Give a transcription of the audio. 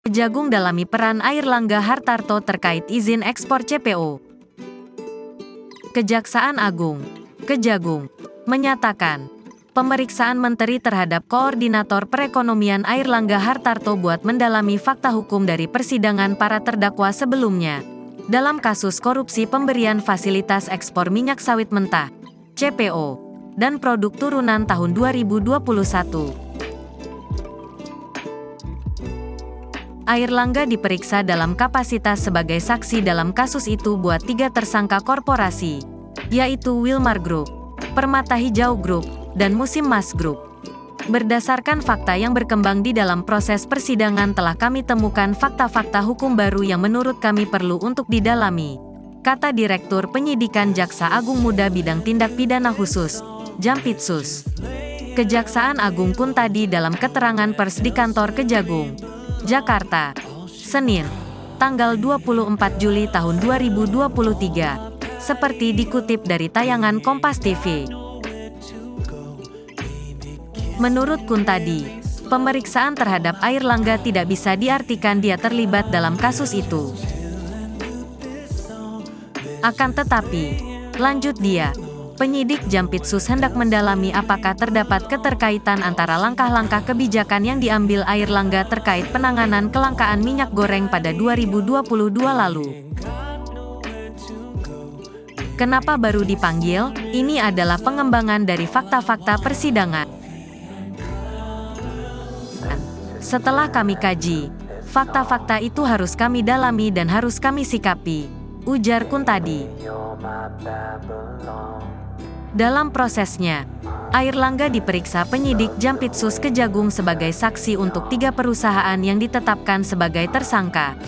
Kejagung dalami peran Airlangga Hartarto terkait izin ekspor CPO. Kejaksaan Agung, Kejagung, menyatakan, pemeriksaan Menteri terhadap Koordinator Perekonomian Airlangga Hartarto buat mendalami fakta hukum dari persidangan para terdakwa sebelumnya, dalam kasus korupsi pemberian fasilitas ekspor minyak sawit mentah, CPO, dan produk turunan tahun 2021. Airlangga diperiksa dalam kapasitas sebagai saksi dalam kasus itu buat 3 tersangka korporasi, yaitu Wilmar Group, Permata Hijau Group, dan Musim Mas Group. Berdasarkan fakta yang berkembang di dalam proses persidangan telah kami temukan fakta-fakta hukum baru yang menurut kami perlu untuk didalami, kata Direktur Penyidikan Jaksa Agung Muda Bidang Tindak Pidana Khusus, Jampitsus, Kejaksaan Agung Kuntadi dalam keterangan pers di kantor Kejagung, Jakarta, Senin, tanggal 24 Juli tahun 2023, seperti dikutip dari tayangan Kompas TV. Menurut Kuntadi, pemeriksaan terhadap Airlangga tidak bisa diartikan dia terlibat dalam kasus itu. Akan tetapi, lanjut dia, penyidik Jampitsus hendak mendalami apakah terdapat keterkaitan antara langkah-langkah kebijakan yang diambil Airlangga terkait penanganan kelangkaan minyak goreng pada 2022 lalu. Kenapa baru dipanggil? Ini adalah pengembangan dari fakta-fakta persidangan. Setelah kami kaji, fakta-fakta itu harus kami dalami dan harus kami sikapi, ujar Kuntadi. Dalam prosesnya, Airlangga diperiksa penyidik Jampitsus Kejagung sebagai saksi untuk 3 perusahaan yang ditetapkan sebagai tersangka,